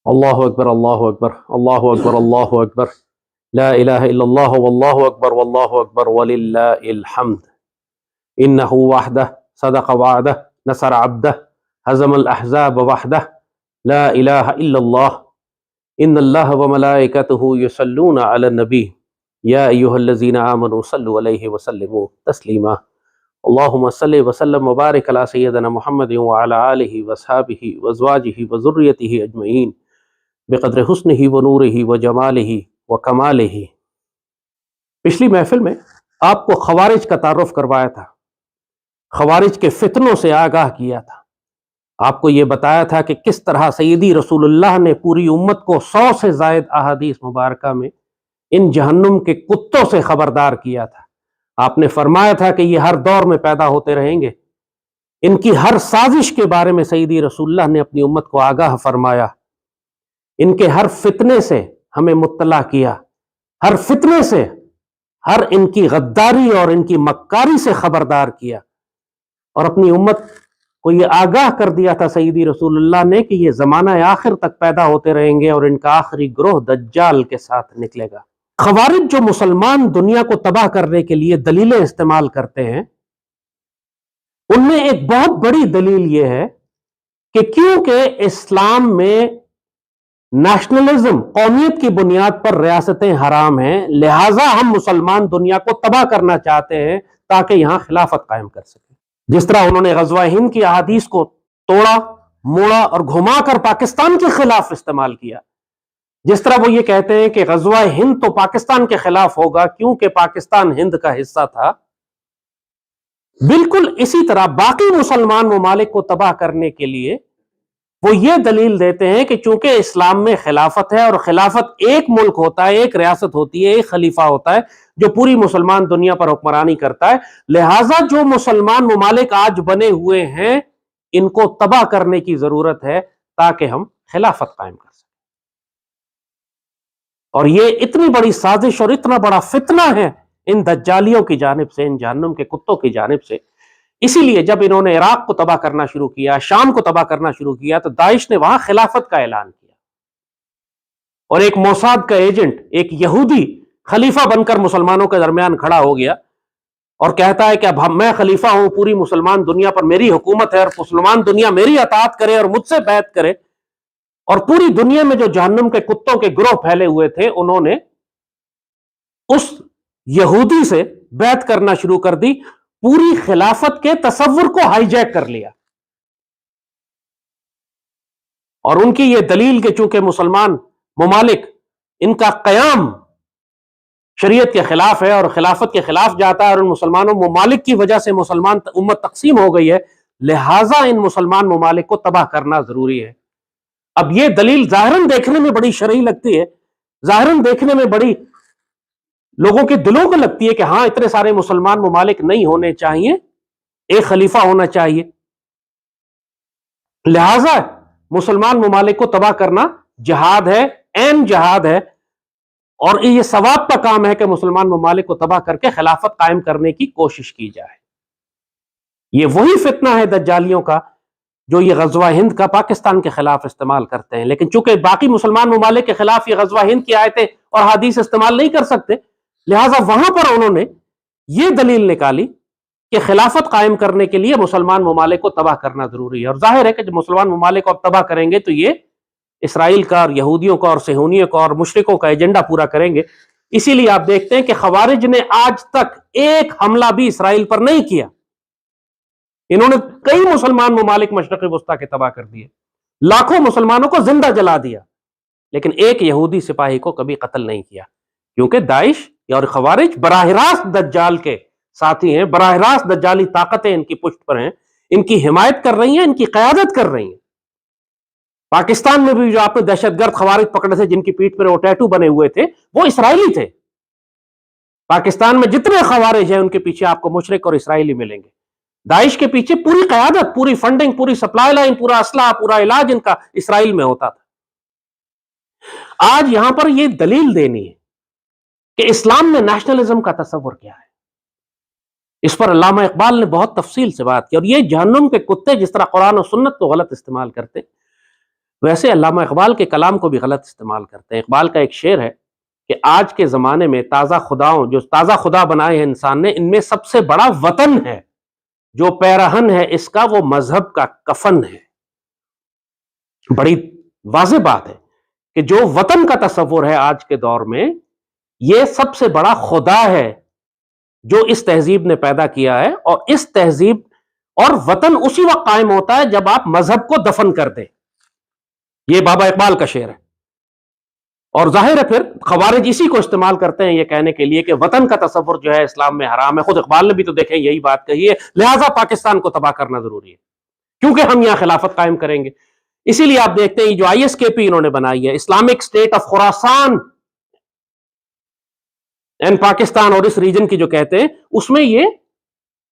اللہ اکبر اللہ اکبر اللہ اکبر اللہ اکبر لا الہ الا اللہ واللہ اکبر واللہ اکبر وللہ الحمد انہ وحدہ صدق وعدہ نصر عبدہ ہزم الاحزاب وحدہ لا الہ الا اللہ ان اللہ وملائکتہ یصلون علی النبی یا ایہا الذین آمنوا صلوا علیہ وسلموا تسلیما اللہم صلی وسلم وبارک علی سیدنا محمد وعلی آلہ واصحابہ وازواجہ وذریتہ اجمعین بقدر حسنہ و نورہ و جمالہ و کمالہ۔ پچھلی محفل میں آپ کو خوارج کا تعارف کروایا تھا، خوارج کے فتنوں سے آگاہ کیا تھا، آپ کو یہ بتایا تھا کہ کس طرح سیدی رسول اللہ نے پوری امت کو 100 سے زائد احادیث مبارکہ میں ان جہنم کے کتوں سے خبردار کیا تھا۔ آپ نے فرمایا تھا کہ یہ ہر دور میں پیدا ہوتے رہیں گے، ان کی ہر سازش کے بارے میں سیدی رسول اللہ نے اپنی امت کو آگاہ فرمایا، ان کے ہر فتنے سے ہمیں مطلع کیا، ہر فتنے سے، ہر ان کی غداری اور ان کی مکاری سے خبردار کیا، اور اپنی امت کو یہ آگاہ کر دیا تھا سیدی رسول اللہ نے کہ یہ زمانہ آخر تک پیدا ہوتے رہیں گے اور ان کا آخری گروہ دجال کے ساتھ نکلے گا۔ خوارج جو مسلمان دنیا کو تباہ کرنے کے لیے دلیلیں استعمال کرتے ہیں، ان میں ایک بہت بڑی دلیل یہ ہے کہ کیونکہ اسلام میں نیشنلزم، قومیت کی بنیاد پر ریاستیں حرام ہیں، لہٰذا ہم مسلمان دنیا کو تباہ کرنا چاہتے ہیں تاکہ یہاں خلافت قائم کر سکیں۔ جس طرح انہوں نے غزوہ ہند کی احادیث کو توڑا، موڑا اور گھما کر پاکستان کے خلاف استعمال کیا، جس طرح وہ یہ کہتے ہیں کہ غزوہ ہند تو پاکستان کے خلاف ہوگا کیونکہ پاکستان ہند کا حصہ تھا، بالکل اسی طرح باقی مسلمان ممالک کو تباہ کرنے کے لیے وہ یہ دلیل دیتے ہیں کہ چونکہ اسلام میں خلافت ہے، اور خلافت ایک ملک ہوتا ہے، ایک ریاست ہوتی ہے، ایک خلیفہ ہوتا ہے جو پوری مسلمان دنیا پر حکمرانی کرتا ہے، لہٰذا جو مسلمان ممالک آج بنے ہوئے ہیں ان کو تباہ کرنے کی ضرورت ہے تاکہ ہم خلافت قائم کر سکیں۔ اور یہ اتنی بڑی سازش اور اتنا بڑا فتنہ ہے ان دجالیوں کی جانب سے، ان جہنم کے کتوں کی جانب سے۔ اسی لیے جب انہوں نے عراق کو تباہ کرنا شروع کیا، شام کو تباہ کرنا شروع کیا، تو داعش نے وہاں خلافت کا اعلان کیا، اور ایک موساد کا ایجنٹ، ایک یہودی خلیفہ بن کر مسلمانوں کے درمیان کھڑا ہو گیا اور کہتا ہے کہ اب میں خلیفہ ہوں، پوری مسلمان دنیا پر میری حکومت ہے، اور مسلمان دنیا میری اطاعت کرے اور مجھ سے بیعت کرے۔ اور پوری دنیا میں جو جہنم کے کتوں کے گروہ پھیلے ہوئے تھے، انہوں نے اس یہودی سے بیعت کرنا شروع کر دی، پوری خلافت کے تصور کو ہائی جیک کر لیا۔ اور ان کی یہ دلیل کہ چونکہ مسلمان ممالک، ان کا قیام شریعت کے خلاف ہے اور خلافت کے خلاف جاتا ہے، اور ان مسلمانوں ممالک کی وجہ سے مسلمان امت تقسیم ہو گئی ہے، لہٰذا ان مسلمان ممالک کو تباہ کرنا ضروری ہے۔ اب یہ دلیل ظاہراً دیکھنے میں بڑی شرعی لگتی ہے، ظاہراً دیکھنے میں بڑی لوگوں کے دلوں کو لگتی ہے کہ ہاں اتنے سارے مسلمان ممالک نہیں ہونے چاہیے، ایک خلیفہ ہونا چاہیے، لہٰذا مسلمان ممالک کو تباہ کرنا جہاد ہے، عین جہاد ہے، اور یہ ثواب کا کام ہے کہ مسلمان ممالک کو تباہ کر کے خلافت قائم کرنے کی کوشش کی جائے۔ یہ وہی فتنہ ہے دجالیوں کا جو یہ غزوہ ہند کا پاکستان کے خلاف استعمال کرتے ہیں، لیکن چونکہ باقی مسلمان ممالک کے خلاف یہ غزوہ ہند کی آیتیں اور حدیث استعمال نہیں کر سکتے، لہٰذا وہاں پر انہوں نے یہ دلیل نکالی کہ خلافت قائم کرنے کے لیے مسلمان ممالک کو تباہ کرنا ضروری ہے۔ اور ظاہر ہے کہ جب مسلمان ممالک کو تباہ کریں گے تو یہ اسرائیل کا اور یہودیوں کا اور صہیونیوں کا اور مشرکوں کا ایجنڈا پورا کریں گے۔ اسی لیے آپ دیکھتے ہیں کہ خوارج نے آج تک ایک حملہ بھی اسرائیل پر نہیں کیا، انہوں نے کئی مسلمان ممالک مشرق وسطیٰ کے تباہ کر دیے، لاکھوں مسلمانوں کو زندہ جلا دیا، لیکن ایک یہودی سپاہی کو کبھی قتل نہیں کیا، کیونکہ داعش اور خوارج براہ راست دجال کے ساتھی ہیں، براہ راست دجالی طاقتیں ان کی پشت پر ہیں، ان کی حمایت کر رہی ہیں، ان کی قیادت کر رہی ہیں۔ پاکستان میں بھی جو آپ نے دہشت گرد خوارج پکڑے تھے جن کی پیٹھ پر وہ ٹیٹو بنے ہوئے تھے، وہ اسرائیلی تھے۔ پاکستان میں جتنے خوارج ہیں ان کے پیچھے آپ کو مشرک اور اسرائیلی ملیں گے۔ داعش کے پیچھے پوری قیادت، پوری فنڈنگ، پوری سپلائی لائن، پورا اسلحہ، پورا علاج ان کا اسرائیل میں ہوتا تھا۔ آج یہاں پر یہ دلیل دینی ہے کہ اسلام میں نیشنلزم کا تصور کیا ہے، اس پر علامہ اقبال نے بہت تفصیل سے بات کی، اور یہ جہنم کے کتے جس طرح قرآن و سنت کو غلط استعمال کرتے، ویسے علامہ اقبال کے کلام کو بھی غلط استعمال کرتے ہیں. اقبال کا ایک شعر ہے کہ آج کے زمانے میں تازہ خداؤں، جو تازہ خدا بنائے ہیں انسان نے، ان میں سب سے بڑا وطن ہے، جو پیرہن ہے اس کا وہ مذہب کا کفن ہے. بڑی واضح بات ہے کہ جو وطن کا تصور ہے آج کے دور میں، یہ سب سے بڑا خدا ہے جو اس تہذیب نے پیدا کیا ہے. اور اس تہذیب اور وطن اسی وقت قائم ہوتا ہے جب آپ مذہب کو دفن کر دیں. یہ بابا اقبال کا شعر ہے. اور ظاہر ہے پھر خوارج اسی کو استعمال کرتے ہیں یہ کہنے کے لیے کہ وطن کا تصور جو ہے اسلام میں حرام ہے. خود اقبال نے بھی تو دیکھیں یہی بات کہی ہے، لہٰذا پاکستان کو تباہ کرنا ضروری ہے کیونکہ ہم یہاں خلافت قائم کریں گے. اسی لیے آپ دیکھتے ہیں جو ISKP انہوں نے بنائی ہے، Islamic state of Khorasan and Pakistan, اور اس ریجن کی جو کہتے ہیں، اس میں یہ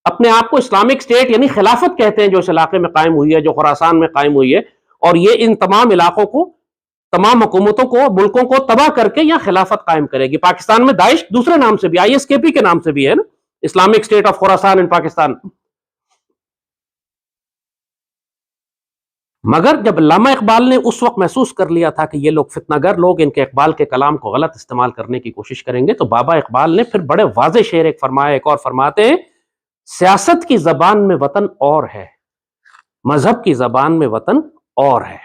اپنے آپ کو اسلامک اسٹیٹ یعنی خلافت کہتے ہیں جو اس علاقے میں قائم ہوئی ہے، جو خراسان میں قائم ہوئی ہے. اور یہ ان تمام علاقوں کو، تمام حکومتوں کو، ملکوں کو تباہ کر کے یہاں خلافت قائم کرے گی. پاکستان میں داعش دوسرے نام سے بھی، ISKP کے نام سے بھی ہے نا، اسلامک اسٹیٹ آف خراسان ان پاکستان. مگر جب علامہ اقبال نے اس وقت محسوس کر لیا تھا کہ یہ لوگ فتنہ گر لوگ ان کے اقبال کے کلام کو غلط استعمال کرنے کی کوشش کریں گے، تو بابا اقبال نے پھر بڑے واضح شعر ایک فرمایا. ایک اور فرماتے ہیں، سیاست کی زبان میں وطن اور ہے، مذہب کی زبان میں وطن اور ہے.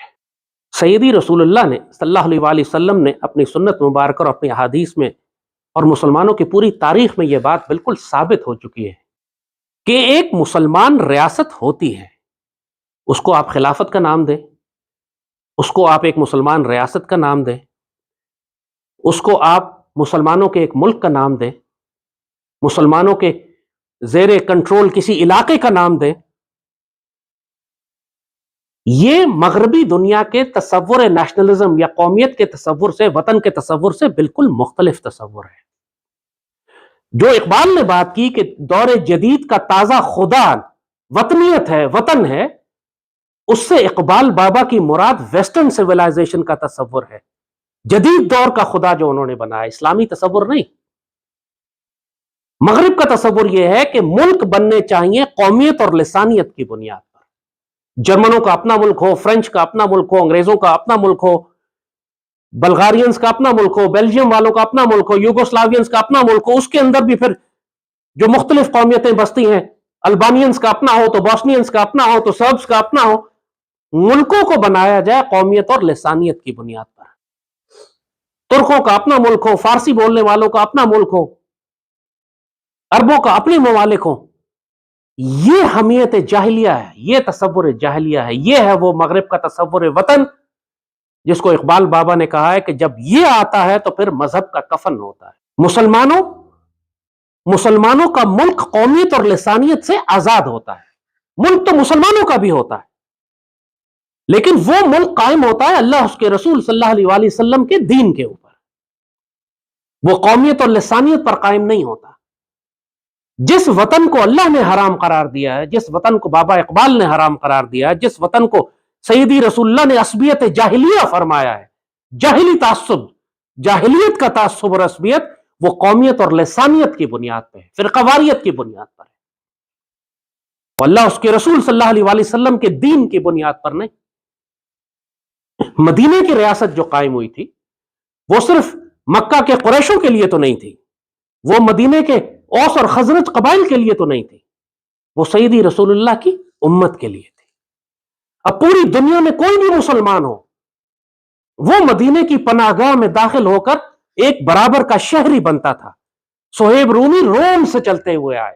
سیدی رسول اللہ نے صلی اللہ علیہ وآلہ وسلم نے اپنی سنت مبارکہ اور اپنی احادیث میں اور مسلمانوں کی پوری تاریخ میں یہ بات بالکل ثابت ہو چکی ہے کہ ایک مسلمان ریاست ہوتی ہے، اس کو آپ خلافت کا نام دیں، اس کو آپ ایک مسلمان ریاست کا نام دیں، اس کو آپ مسلمانوں کے ایک ملک کا نام دیں، مسلمانوں کے زیر کنٹرول کسی علاقے کا نام دیں، یہ مغربی دنیا کے تصور نیشنلزم یا قومیت کے تصور سے، وطن کے تصور سے بالکل مختلف تصور ہے. جو اقبال نے بات کی کہ دور جدید کا تازہ خدا وطنیت ہے، وطن ہے، اس سے اقبال بابا کی مراد ویسٹرن سویلائزیشن کا تصور ہے، جدید دور کا خدا جو انہوں نے بنایا، اسلامی تصور نہیں. مغرب کا تصور یہ ہے کہ ملک بننے چاہیے قومیت اور لسانیت کی بنیاد پر. جرمنوں کا اپنا ملک ہو، فرینچ کا اپنا ملک ہو، انگریزوں کا اپنا ملک ہو، بلغارینز کا اپنا ملک ہو، بیلجیم والوں کا اپنا ملک ہو، یوگوسلاوینز کا اپنا ملک ہو. اس کے اندر بھی پھر جو مختلف قومیتیں بستی ہیں، البانینز کا اپنا ہو تو بوسنینز کا اپنا ہو تو سربز کا اپنا ہو. ملکوں کو بنایا جائے قومیت اور لسانیت کی بنیاد پر. ترکوں کا اپنا ملک ہو، فارسی بولنے والوں کا اپنا ملک ہو، عربوں کا اپنے ممالک ہو. یہ حمیت جاہلیہ ہے، یہ تصور جاہلیہ ہے. یہ ہے وہ مغرب کا تصور وطن جس کو اقبال بابا نے کہا ہے کہ جب یہ آتا ہے تو پھر مذہب کا کفن ہوتا ہے. مسلمانوں کا ملک قومیت اور لسانیت سے آزاد ہوتا ہے. ملک تو مسلمانوں کا بھی ہوتا ہے، لیکن وہ ملک قائم ہوتا ہے اللہ اس کے رسول صلی اللہ علیہ وآلہ وسلم کے دین کے اوپر. وہ قومیت اور لسانیت پر قائم نہیں ہوتا. جس وطن کو اللہ نے حرام قرار دیا ہے، جس وطن کو بابا اقبال نے حرام قرار دیا ہے، جس وطن کو سیدی رسول اللہ نے عصبیت جاہلیہ فرمایا ہے، جاہلی تعصب، جاہلیت کا تعصب اور عصبیت، وہ قومیت اور لسانیت کی بنیاد پہ ہے، فرقہ واریت کی بنیاد پر ہے، اللہ اس کے رسول صلی اللہ علیہ وآلہ وسلم کے دین کی بنیاد پر نہیں. مدینے کی ریاست جو قائم ہوئی تھی وہ صرف مکہ کے قریشوں کے لیے تو نہیں تھی، وہ مدینے کے اوس اور خزرج قبائل کے لیے تو نہیں تھی، وہ سیدی رسول اللہ کی امت کے لیے تھی. اب پوری دنیا میں کوئی بھی مسلمان ہو، وہ مدینے کی پناہ گاہ میں داخل ہو کر ایک برابر کا شہری بنتا تھا. صہیب رومی روم سے چلتے ہوئے آئے،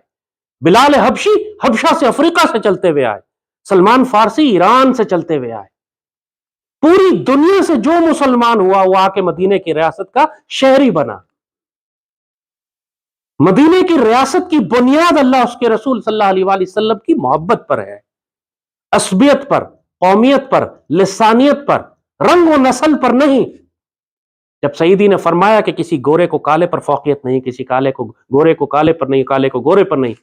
بلال حبشی حبشہ سے، افریقہ سے چلتے ہوئے آئے، سلمان فارسی ایران سے چلتے ہوئے آئے. پوری دنیا سے جو مسلمان ہوا وہ آ کے مدینے کی ریاست کا شہری بنا. مدینے کی ریاست کی بنیاد اللہ اس کے رسول صلی اللہ علیہ وآلہ وسلم کی محبت پر ہے، عصبیت پر، قومیت پر، لسانیت پر، رنگ و نسل پر نہیں. جب سیدی نے فرمایا کہ کسی گورے کو کالے پر فوقیت نہیں، کسی کالے کو گورے کو کالے پر نہیں، کالے کو گورے پر نہیں،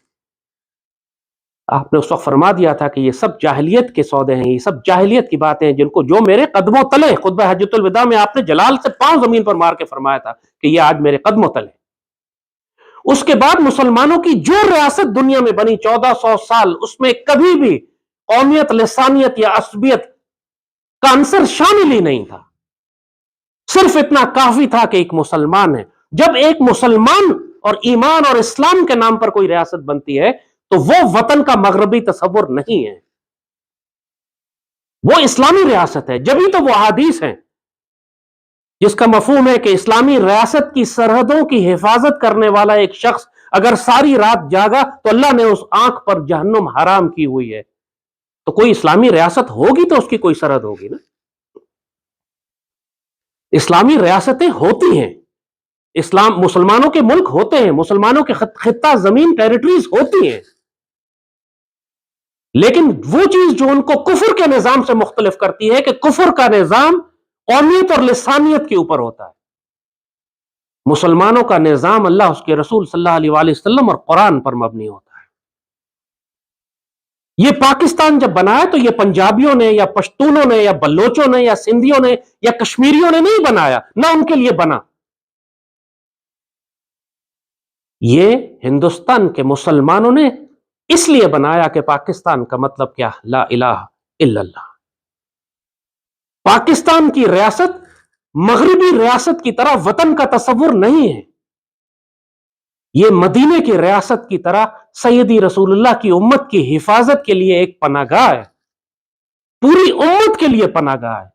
آپ نے اس وقت فرما دیا تھا کہ یہ سب جاہلیت کے سودے ہیں، یہ سب جاہلیت کی باتیں ہیں جن کو جو میرے قدموں تلے. خطبہ حجۃ الوداع میں آپ نے جلال سے پاؤں زمین پر مار کے فرمایا تھا کہ یہ آج میرے قدموں تلے. اس کے بعد مسلمانوں کی جو ریاست دنیا میں بنی 1400 سال، اس میں کبھی بھی قومیت، لسانیت یا عصبیت کا عنصر شامل ہی نہیں تھا، صرف اتنا کافی تھا کہ ایک مسلمان ہے۔ جب ایک مسلمان اور ایمان اور اسلام کے نام پر کوئی ریاست بنتی ہے تو وہ وطن کا مغربی تصور نہیں ہے، وہ اسلامی ریاست ہے۔ جبھی تو وہ احادیث ہیں جس کا مفہوم ہے کہ اسلامی ریاست کی سرحدوں کی حفاظت کرنے والا ایک شخص اگر ساری رات جاگا تو اللہ نے اس آنکھ پر جہنم حرام کی ہوئی ہے۔ تو کوئی اسلامی ریاست ہوگی تو اس کی کوئی سرحد ہوگی نا۔ اسلامی ریاستیں ہوتی ہیں، اسلام مسلمانوں کے ملک ہوتے ہیں، مسلمانوں کے خطہ زمین ٹیریٹریز ہوتی ہیں، لیکن وہ چیز جو ان کو کفر کے نظام سے مختلف کرتی ہے کہ کفر کا نظام قومیت اور لسانیت کے اوپر ہوتا ہے، مسلمانوں کا نظام اللہ اس کے رسول صلی اللہ علیہ وآلہ وسلم اور قرآن پر مبنی ہوتا ہے۔ یہ پاکستان جب بنایا تو یہ پنجابیوں نے یا پشتونوں نے یا بلوچوں نے یا سندھیوں نے یا کشمیریوں نے نہیں بنایا، نہ ان کے لیے بنا، یہ ہندوستان کے مسلمانوں نے اس لیے بنایا کہ پاکستان کا مطلب کیا؟ لا الہ الا اللہ۔ پاکستان کی ریاست مغربی ریاست کی طرح وطن کا تصور نہیں ہے، یہ مدینے کی ریاست کی طرح سیدی رسول اللہ کی امت کی حفاظت کے لیے ایک پناہ گاہ ہے، پوری امت کے لیے پناہ گاہ ہے۔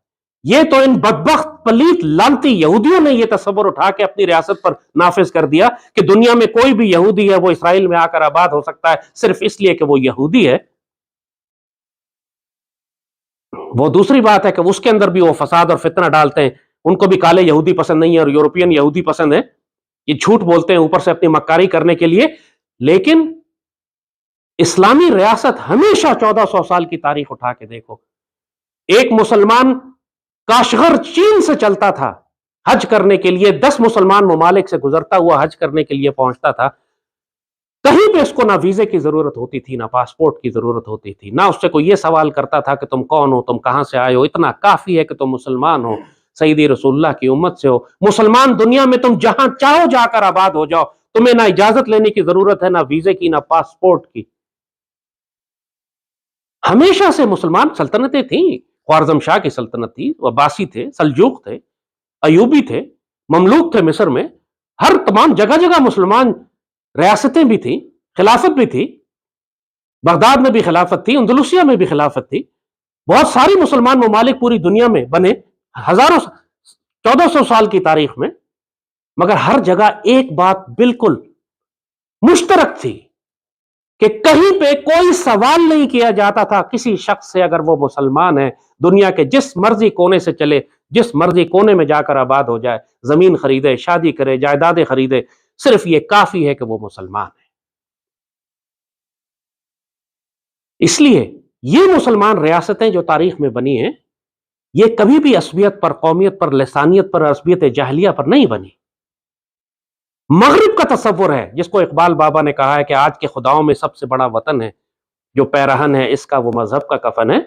یہ تو ان بدبخت پلیت لانتی یہودیوں نے یہ تصور اٹھا کے اپنی ریاست پر نافذ کر دیا کہ دنیا میں کوئی بھی یہودی ہے وہ اسرائیل میں آ کر آباد ہو سکتا ہے صرف اس لیے کہ وہ یہودی ہے۔ وہ دوسری بات ہے کہ اس کے اندر بھی وہ فساد اور فتنہ ڈالتے ہیں، ان کو بھی کالے یہودی پسند نہیں ہے اور یورپین یہودی پسند ہے، یہ جھوٹ بولتے ہیں اوپر سے اپنی مکاری کرنے کے لیے۔ لیکن اسلامی ریاست ہمیشہ 1400 سال کی تاریخ اٹھا کے دیکھو، ایک مسلمان کاشغر چین سے چلتا تھا حج کرنے کے لیے، 10 مسلمان ممالک سے گزرتا ہوا حج کرنے کے لیے پہنچتا تھا، کہیں پہ اس کو نہ ویزے کی ضرورت ہوتی تھی، نہ پاسپورٹ کی ضرورت ہوتی تھی، نہ اس سے کوئی یہ سوال کرتا تھا کہ تم کون ہو، تم کہاں سے آئے ہو، اتنا کافی ہے کہ تم مسلمان ہو، سیدی رسول اللہ کی امت سے ہو، مسلمان دنیا میں تم جہاں چاہو جا کر آباد ہو جاؤ، تمہیں نہ اجازت لینے کی ضرورت ہے، نہ ویزے کی، نہ پاسپورٹ کی۔ ہمیشہ سے مسلمان سلطنتیں تھیں، خوارزم شاہ کی سلطنت تھی، عباسی تھے، سلجوق تھے، ایوبی تھے، مملوک تھے مصر میں، ہر تمام جگہ جگہ مسلمان ریاستیں بھی تھیں، خلافت بھی تھی، بغداد میں بھی خلافت تھی، اندلسیہ میں بھی خلافت تھی، بہت ساری مسلمان ممالک پوری دنیا میں بنے ہزاروں 1400 سال کی تاریخ میں، مگر ہر جگہ ایک بات بالکل مشترک تھی کہ کہیں پہ کوئی سوال نہیں کیا جاتا تھا کسی شخص سے اگر وہ مسلمان ہے، دنیا کے جس مرضی کونے سے چلے، جس مرضی کونے میں جا کر آباد ہو جائے، زمین خریدے، شادی کرے، جائیدادیں خریدے، صرف یہ کافی ہے کہ وہ مسلمان ہے۔ اس لیے یہ مسلمان ریاستیں جو تاریخ میں بنی ہیں، یہ کبھی بھی عصبیت پر، قومیت پر، لسانیت پر، عصبیت جاہلیہ پر نہیں بنی۔ مغرب کا تصور ہے جس کو اقبال بابا نے کہا ہے کہ آج کے خداؤں میں سب سے بڑا وطن ہے، جو پیرہن ہے اس کا وہ مذہب کا کفن ہے،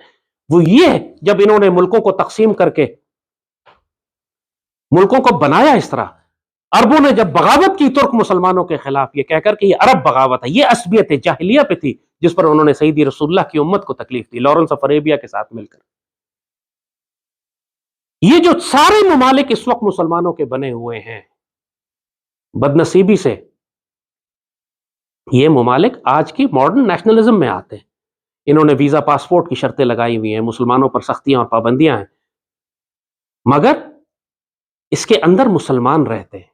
وہ یہ ہے جب انہوں نے ملکوں کو تقسیم کر کے ملکوں کو بنایا اس طرح۔ عربوں نے جب بغاوت کی ترک مسلمانوں کے خلاف یہ کہہ کر کہ یہ عرب بغاوت ہے، یہ عصبیت جاہلیہ پہ تھی جس پر انہوں نے سیدی رسول اللہ کی امت کو تکلیف دی، لارنس آف اریبیا کے ساتھ مل کر۔ یہ جو سارے ممالک اس وقت مسلمانوں کے بنے ہوئے ہیں، بدنصیبی سے یہ ممالک آج کی ماڈرن نیشنلزم میں آتے ہیں۔ انہوں نے ویزا پاسپورٹ کی شرطیں لگائی ہوئی ہیں، مسلمانوں پر سختیاں اور پابندیاں ہیں، مگر اس کے اندر مسلمان رہتے ہیں۔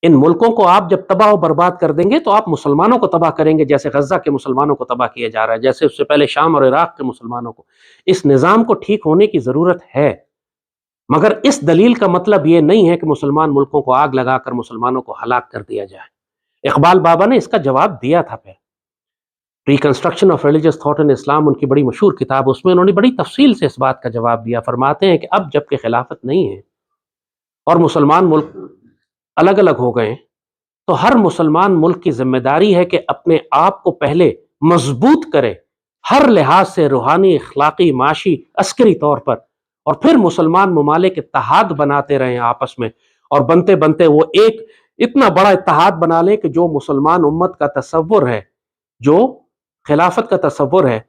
ان ملکوں کو آپ جب تباہ و برباد کر دیں گے تو آپ مسلمانوں کو تباہ کریں گے، جیسے غزہ کے مسلمانوں کو تباہ کیا جا رہا ہے، جیسے اس سے پہلے شام اور عراق کے مسلمانوں کو۔ اس نظام کو ٹھیک ہونے کی ضرورت ہے، مگر اس دلیل کا مطلب یہ نہیں ہے کہ مسلمان ملکوں کو آگ لگا کر مسلمانوں کو ہلاک کر دیا جائے۔ اقبال بابا نے اس کا جواب دیا تھا پھر، reconstruction of religious thought in Islam, ان کی بڑی مشہور کتاب، اس میں انہوں نے بڑی تفصیل سے اس بات کا جواب دیا۔ فرماتے ہیں کہ اب جب کہ خلافت نہیں ہے اور مسلمان ملک الگ الگ ہو گئے، تو ہر مسلمان ملک کی ذمہ داری ہے کہ اپنے آپ کو پہلے مضبوط کرے، ہر لحاظ سے، روحانی، اخلاقی، معاشی، عسکری طور پر، اور پھر مسلمان ممالک اتحاد بناتے رہیں آپس میں، اور بنتے بنتے وہ ایک اتنا بڑا اتحاد بنا لیں کہ جو مسلمان امت کا تصور ہے، جو خلافت کا تصور ہے،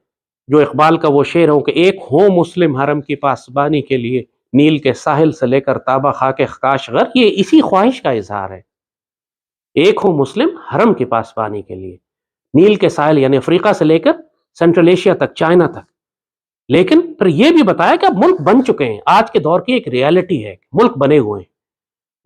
جو اقبال کا وہ شعر ہو کہ ایک ہو مسلم حرم کی پاسبانی کے لیے، نیل کے ساحل سے لے کر تابہ خاک کاشغر، یہ اسی خواہش کا اظہار ہے۔ ایک ہو مسلم حرم کی پاسبانی کے لیے، نیل کے ساحل یعنی افریقہ سے لے کر سینٹرل ایشیا تک، چائنا تک۔ لیکن پھر یہ بھی بتایا کہ اب ملک بن چکے ہیں، آج کے دور کی ایک ریالٹی ہے، ملک بنے ہوئے ہیں۔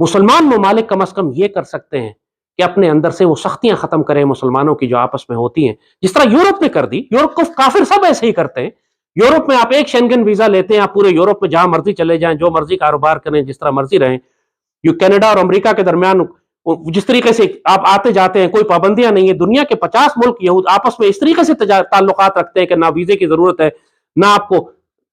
مسلمان ممالک کم از کم یہ کر سکتے ہیں کہ اپنے اندر سے وہ سختیاں ختم کریں مسلمانوں کی جو آپس میں ہوتی ہیں، جس طرح یورپ نے کر دی۔ یورپ کو کافر سب ایسے ہی کرتے ہیں۔ یورپ میں آپ ایک شینگن ویزا لیتے ہیں، آپ پورے یورپ میں جہاں مرضی چلے جائیں، جو مرضی کاروبار کریں، جس طرح مرضی رہیں۔ کینیڈا اور امریکہ کے درمیان جس طریقے سے آپ آتے جاتے ہیں، کوئی پابندیاں نہیں ہیں۔ دنیا کے 50 ملک یہود آپس میں اس طریقے سے تعلقات رکھتے ہیں کہ نہ ویزے کی ضرورت ہے، نہ آپ کو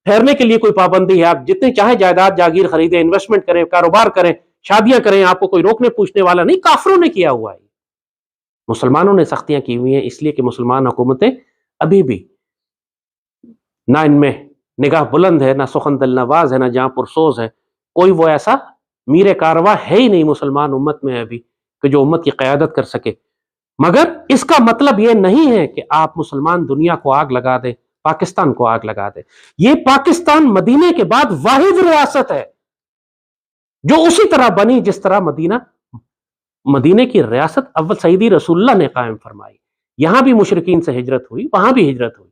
ٹھہرنے کے لیے کوئی پابندی ہے۔ آپ جتنے چاہے جائیداد جاگیر خریدیں، انویسٹمنٹ کریں، کاروبار کریں، شادیاں کریں، آپ کو کوئی روکنے پوچھنے والا نہیں۔ کافروں نے کیا ہوا ہے، مسلمانوں نے سختیاں کی ہوئی ہیں، اس لیے کہ مسلمان حکومتیں ابھی بھی نہ ان میں نگاہ بلند ہے، نہ سخن دل نواز ہے، نہ جہاں پرسوز ہے۔ کوئی وہ ایسا میر کارواں ہے ہی نہیں مسلمان امت میں ابھی کہ جو امت کی قیادت کر سکے۔ مگر اس کا مطلب یہ نہیں ہے کہ آپ مسلمان دنیا کو آگ لگا دیں، پاکستان کو آگ لگا دیں۔ یہ پاکستان مدینے کے بعد واحد ریاست ہے جو اسی طرح بنی جس طرح مدینے کی ریاست اول سیدی رسول اللہ نے قائم فرمائی۔ یہاں بھی مشرکین سے ہجرت ہوئی، وہاں بھی ہجرت ہوئی،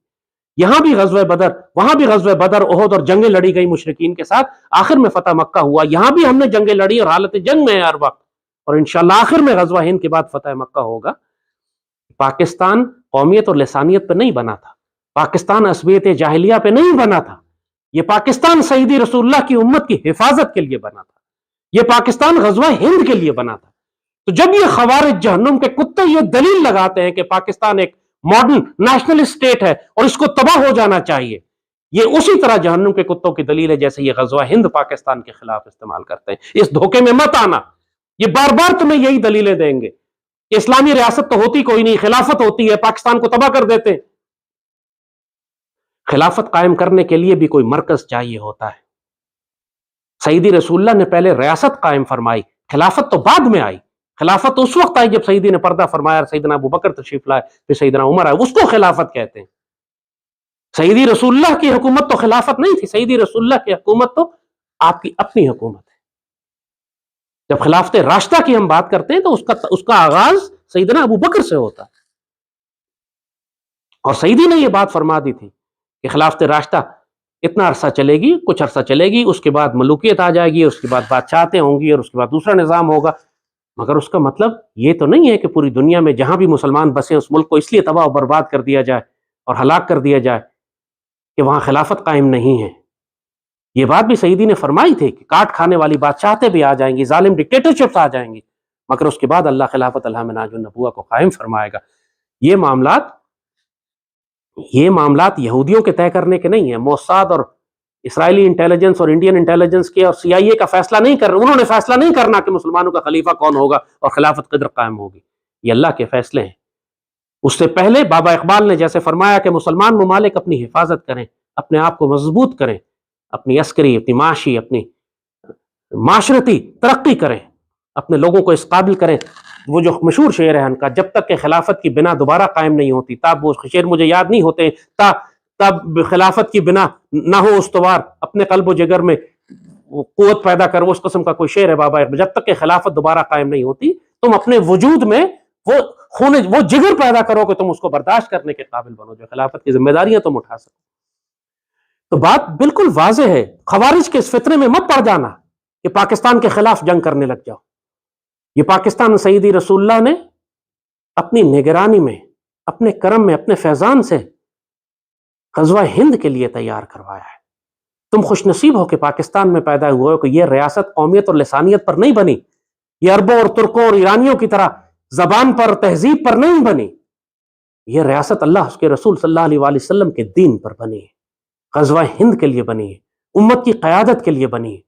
یہاں بھی غزوہ بدر، وہاں بھی غزوہ بدر، احد اور جنگیں لڑی گئی مشرکین کے ساتھ، آخر میں فتح مکہ ہوا۔ یہاں بھی ہم نے جنگیں لڑی اور حالت جنگ میں ہے ہر وقت، اور انشاءاللہ آخر میں غزوہ ہند کے بعد فتح مکہ ہوگا۔ پاکستان قومیت اور لسانیت پہ نہیں بنا تھا، پاکستان عصبیت جاہلیہ پہ نہیں بنا تھا، یہ پاکستان سیدی رسول اللہ کی امت کی حفاظت کے لیے بنا تھا، یہ پاکستان غزوہ ہند کے لیے بنا تھا۔ تو جب یہ خوارج جہنم کے کتے یہ دلیل لگاتے ہیں کہ پاکستان ایک ماڈرن نیشنل اسٹیٹ ہے اور اس کو تباہ ہو جانا چاہیے، یہ اسی طرح جہنم کے کتوں کی دلیل ہے جیسے یہ غزوہ ہند پاکستان کے خلاف استعمال کرتے ہیں۔ اس دھوکے میں مت آنا، یہ بار بار تمہیں یہی دلیلیں دیں گے کہ اسلامی ریاست تو ہوتی کوئی نہیں، خلافت ہوتی ہے، پاکستان کو تباہ کر دیتے ہیں۔ خلافت قائم کرنے کے لیے بھی کوئی مرکز چاہیے ہوتا ہے۔ سیدی رسول اللہ نے پہلے ریاست قائم فرمائی، خلافت تو بعد میں آئی۔ خلافت اس وقت آئی جب سیدی نے پردہ فرمایا، سیدنا ابو بکر تشریف لائے، پھر سیدنا عمر آئے، اس کو خلافت کہتے ہیں۔ سیدی رسول اللہ کی حکومت تو خلافت نہیں تھی، سیدی رسول اللہ کی حکومت تو آپ کی اپنی حکومت ہے۔ جب خلافت راشدہ کی ہم بات کرتے ہیں تو اس کا آغاز سیدنا ابو بکر سے ہوتا ہے، اور سیدی نے یہ بات فرما دی تھی کہ خلافت راشدہ اتنا عرصہ چلے گی، کچھ عرصہ چلے گی، اس کے بعد ملوکیت آ جائے گی، اس کے بعد بادشاہتیں ہوں گی، اور اس کے بعد دوسرا نظام ہوگا۔ مگر اس کا مطلب یہ تو نہیں ہے کہ پوری دنیا میں جہاں بھی مسلمان بسیں اس ملک کو اس لیے تباہ و برباد کر دیا جائے اور ہلاک کر دیا جائے کہ وہاں خلافت قائم نہیں ہے۔ یہ بات بھی سیدی نے فرمائی تھی کہ کاٹ کھانے والی بادشاہتیں بھی آ جائیں گی، ظالم ڈکٹیٹرشپس آ جائیں گی، مگر اس کے بعد اللہ خلافت اللہ مناج النبوہ کو قائم فرمائے گا۔ یہ معاملات یہودیوں کے طے کرنے کے نہیں ہیں۔ موساد اور اسرائیلی انٹیلیجنس اور انڈین انٹیلیجنس کے اور CIA کا فیصلہ نہیں کر رہے، انہوں نے فیصلہ نہیں کرنا کہ مسلمانوں کا خلیفہ کون ہوگا اور خلافت قدر قائم ہوگی۔ یہ اللہ کے فیصلے ہیں۔ اس سے پہلے بابا اقبال نے جیسے فرمایا کہ مسلمان ممالک اپنی حفاظت کریں، اپنے آپ کو مضبوط کریں، اپنی عسکری، اپنی معاشی، اپنی معاشرتی ترقی کریں، اپنے لوگوں کو اس قابل کریں۔ وہ جو مشہور شعر ہے ان کا، جب تک کہ خلافت کی بنا دوبارہ قائم نہیں ہوتی، تب وہ شعر مجھے یاد نہیں ہوتے، تب خلافت کی بنا نہ ہو استوار، اپنے قلب و جگر میں قوت پیدا کر، اس قسم کا کوئی شعر ہے بابا۔ جب تک کہ خلافت دوبارہ قائم نہیں ہوتی، تم اپنے وجود میں وہ جگر پیدا کرو کہ تم اس کو برداشت کرنے کے قابل بنو، جو خلافت کی ذمہ داریاں تم اٹھا سکو۔ تو بات بالکل واضح ہے، خوارج کے اس فتنے میں مت پڑ جانا کہ پاکستان کے خلاف جنگ کرنے لگ جاؤ۔ یہ پاکستان سیدی رسول اللہ نے اپنی نگرانی میں، اپنے کرم میں، اپنے فیضان سے غزوہ ہند کے لیے تیار کروایا ہے۔ تم خوش نصیب ہو کہ پاکستان میں پیدا ہوئے ہو، کہ یہ ریاست قومیت اور لسانیت پر نہیں بنی، یہ عربوں اور ترکوں اور ایرانیوں کی طرح زبان پر، تہذیب پر نہیں بنی، یہ ریاست اللہ اس کے رسول صلی اللہ علیہ وآلہ وسلم کے دین پر بنی ہے، غزوہ ہند کے لیے بنی ہے، امت کی قیادت کے لیے بنی ہے۔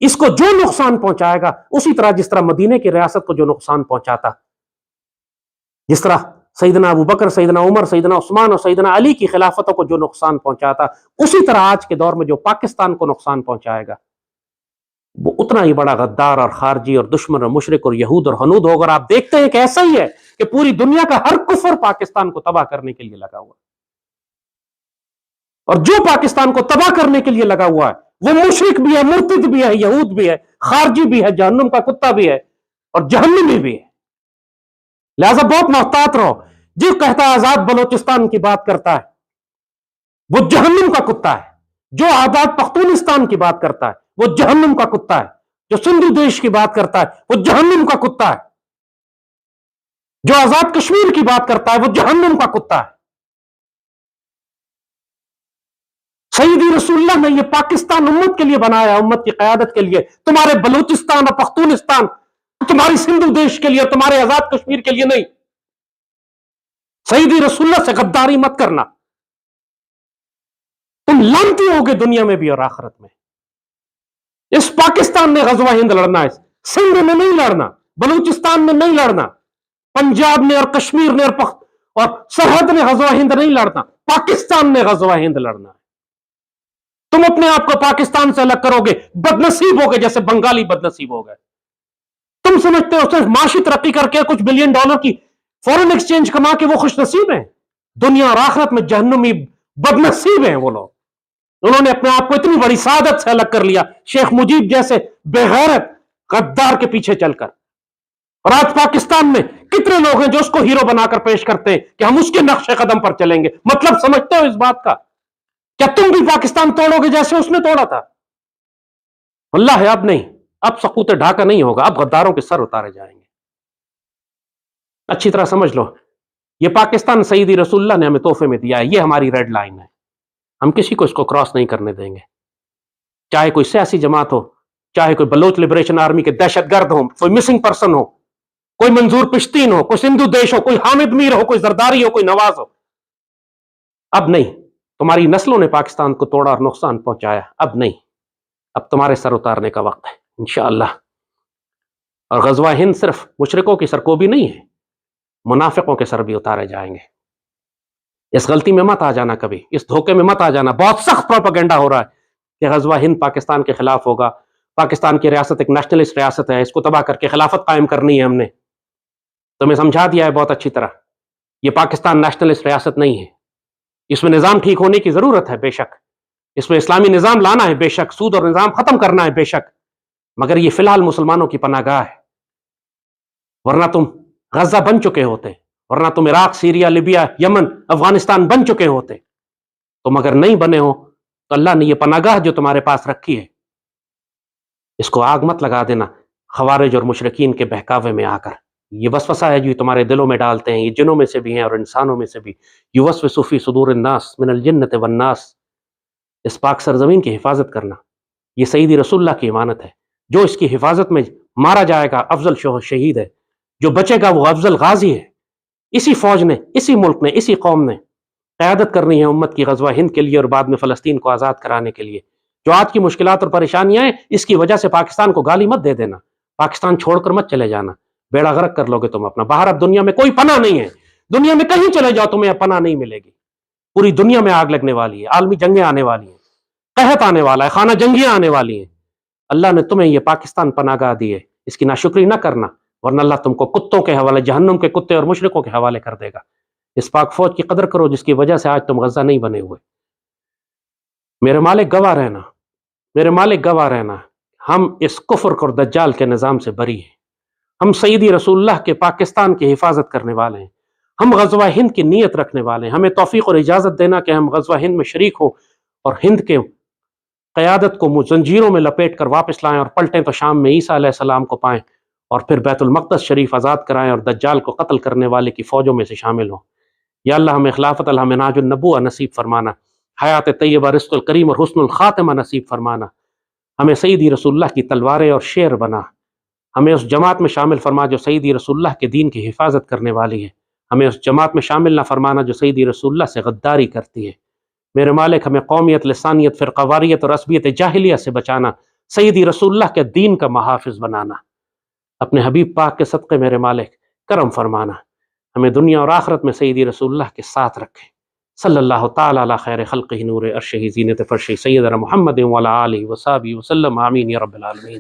اس کو جو نقصان پہنچائے گا، اسی طرح جس طرح مدینے کی ریاست کو جو نقصان پہنچاتا، جس طرح سیدنا ابو بکر، سیدنا عمر، سیدنا عثمان اور سیدنا علی کی خلافتوں کو جو نقصان پہنچاتا، اسی طرح آج کے دور میں جو پاکستان کو نقصان پہنچائے گا وہ اتنا ہی بڑا غدار اور خارجی اور دشمن اور مشرک اور یہود اور ہنود ہوگا۔ اور آپ دیکھتے ہیں کہ ایسا ہی ہے کہ پوری دنیا کا ہر کفر پاکستان کو تباہ کرنے کے لیے لگا ہوا۔ اور جو پاکستان کو تباہ کرنے کے لیے لگا ہوا ہے وہ مشرک بھی ہے، مرتد بھی ہے، یہود بھی ہے، خارجی بھی ہے، جہنم کا کتا بھی ہے اور جہنمی بھی ہے. لہذا بہت محتاط رہو. جو کہتا ہے آزاد بلوچستان کی بات کرتا ہے وہ جہنم کا کتا ہے. جو آزاد پختونستان کی بات کرتا ہے وہ جہنم کا کتا ہے. جو سندھو دیش کی بات کرتا ہے وہ جہنم کا کتا ہے. جو آزاد کشمیر کی بات کرتا ہے وہ جہنم کا کتا ہے. سیدی رسول اللہ نے یہ پاکستان امت کے لیے بنایا، امت کی قیادت کے لیے. تمہارے بلوچستان اور پختونستان، تمہاری سندھو دیش کے لیے اور تمہارے آزاد کشمیر کے لیے نہیں. سیدی رسول اللہ سے غداری مت کرنا. تم لانتی ہوگے دنیا میں بھی اور آخرت میں. اس پاکستان نے غزوہ ہند لڑنا ہے، سندھ میں نہیں لڑنا، بلوچستان میں نہیں لڑنا، پنجاب نے اور کشمیر نے اور سرحد نے غزوہ ہند نہیں لڑنا، پاکستان نے غزوہ ہند لڑنا ہے. تم اپنے آپ کو پاکستان سے الگ کرو گے، بدنصیب ہو گئے جیسے بنگالی بدنصیب ہو گئے. تم سمجھتے ہو صرف معاشی ترقی کر کے کچھ بلین ڈالر کی فورن ایکسچینج کما کے وہ خوش نصیب ہیں؟ دنیا اور آخرت میں جہنمی بدنصیب ہیں وہ لوگ. انہوں نے اپنے آپ کو اتنی بڑی سعادت سے الگ کر لیا شیخ مجیب جیسے بے غیرت غدار کے پیچھے چل کر. اور آج پاکستان میں کتنے لوگ ہیں جو اس کو ہیرو بنا کر پیش کرتے ہیں کہ ہم اس کے نقش قدم پر چلیں گے. مطلب سمجھتے ہو اس بات کا؟ کیا تم بھی پاکستان توڑو گے جیسے اس نے توڑا تھا؟ واللہ ہے اب نہیں. اب سقوط ڈھاکہ نہیں ہوگا، اب غداروں کے سر اتارے جائیں گے. اچھی طرح سمجھ لو، یہ پاکستان سیدی رسول اللہ نے ہمیں تحفے میں دیا ہے. یہ ہماری ریڈ لائن ہے، ہم کسی کو اس کو کراس نہیں کرنے دیں گے. چاہے کوئی سیاسی جماعت ہو، چاہے کوئی بلوچ لبریشن آرمی کے دہشت گرد ہو، کوئی مسنگ پرسن ہو، کوئی منظور پشتین ہو، کوئی سندھو دیش ہو، کوئی حامد میر ہو، کوئی زرداری ہو، کوئی نواز ہو. اب نہیں. تمہاری نسلوں نے پاکستان کو توڑا اور نقصان پہنچایا. اب نہیں. اب تمہارے سر اتارنے کا وقت ہے انشاءاللہ. اور غزوہ ہند صرف مشرکوں کی سرکوبی نہیں ہے، منافقوں کے سر بھی اتارے جائیں گے. اس غلطی میں مت آ جانا، کبھی اس دھوکے میں مت آ جانا. بہت سخت پروپیگنڈا ہو رہا ہے کہ غزوہ ہند پاکستان کے خلاف ہوگا. پاکستان کی ریاست ایک نیشنلسٹ ریاست ہے، اس کو تباہ کر کے خلافت قائم کرنی ہے ہم نے. تمہیں سمجھا دیا ہے بہت اچھی طرح. یہ پاکستان نیشنلسٹ ریاست نہیں ہے. اس میں نظام ٹھیک ہونے کی ضرورت ہے بے شک، اس میں اسلامی نظام لانا ہے بے شک، سود اور نظام ختم کرنا ہے بے شک، مگر یہ فی الحال مسلمانوں کی پناہ گاہ ہے. ورنہ تم غزہ بن چکے ہوتے، ورنہ تم عراق، سیریا، لیبیا، یمن، افغانستان بن چکے ہوتے. تم اگر نہیں بنے ہو تو اللہ نے یہ پناہ گاہ جو تمہارے پاس رکھی ہے اس کو آگ مت لگا دینا خوارج اور مشرکین کے بہکاوے میں آ کر. یہ وسوسہ ہے جو تمہارے دلوں میں ڈالتے ہیں، یہ جنوں میں سے بھی ہیں اور انسانوں میں سے بھی. یوسوس فی صدور الناس من الجنۃ والناس. اس پاک سرزمین کی حفاظت کرنا یہ سیدی رسول اللہ کی امانت ہے. جو اس کی حفاظت میں مارا جائے گا افضل شہید ہے، جو بچے گا وہ افضل غازی ہے. اسی فوج نے، اسی ملک نے، اسی قوم نے قیادت کرنی ہے امت کی غزوہ ہند کے لیے اور بعد میں فلسطین کو آزاد کرانے کے لیے. جو آج کی مشکلات اور پریشانیاں ہیں اس کی وجہ سے پاکستان کو گالی مت دے دینا، پاکستان چھوڑ کر مت چلے جانا. بیڑا غرق کر لو گے تم اپنا. باہر اب دنیا میں کوئی پناہ نہیں ہے. دنیا میں کہیں چلے جاؤ تمہیں اب پناہ نہیں ملے گی. پوری دنیا میں آگ لگنے والی ہے، عالمی جنگیں آنے والی ہیں، قحط آنے والا ہے، خانہ جنگیاں آنے والی ہیں. اللہ نے تمہیں یہ پاکستان پناہ گاہ دی ہے، اس کی ناشکری نہ کرنا ورنہ اللہ تم کو کتوں کے حوالے، جہنم کے کتے اور مشرکوں کے حوالے کر دے گا. اس پاک فوج کی قدر کرو جس کی وجہ سے آج تم غزہ نہیں بنے ہوئے. میرے مالک گواہ رہنا، میرے مالک گواہ رہنا، ہم اس کفر اور دجال کے نظام سے بری ہیں. ہم سیدی رسول اللہ کے پاکستان کی حفاظت کرنے والے ہیں. ہم غزوہ ہند کی نیت رکھنے والے ہیں. ہمیں توفیق اور اجازت دینا کہ ہم غزوہ ہند میں شریک ہوں اور ہند کے قیادت کو زنجیروں میں لپیٹ کر واپس لائیں اور پلٹیں تو شام میں عیسیٰ علیہ السلام کو پائیں اور پھر بیت المقدس شریف آزاد کرائیں اور دجال کو قتل کرنے والے کی فوجوں میں سے شامل ہوں. یا اللہ ہمیں خلافت الحمناج النبوہ نصیب فرمانا، حیات طیبہ، رزق الکریم اور حسن الخاتمہ نصیب فرمانا. ہمیں سیدی رسول اللہ کی تلواریں اور شیر بنا. ہمیں اس جماعت میں شامل فرما جو سیدی رسول اللہ کے دین کی حفاظت کرنے والی ہے. ہمیں اس جماعت میں شامل نہ فرمانا جو سیدی رسول اللہ سے غداری کرتی ہے. میرے مالک ہمیں قومیت، لسانیت، فرقواریت اور عصبیت جاہلیہ سے بچانا، سیدی رسول اللہ کے دین کا محافظ بنانا. اپنے حبیب پاک کے صدقے میرے مالک کرم فرمانا، ہمیں دنیا اور آخرت میں سیدی رسول اللہ کے ساتھ رکھے. صلی اللہ تعالی علی خیر خلقہ نور عرشہ زینت فرشہ سیدنا محمد وعلی آلہ وصحبہ وسلم. آمین یا رب العالمین.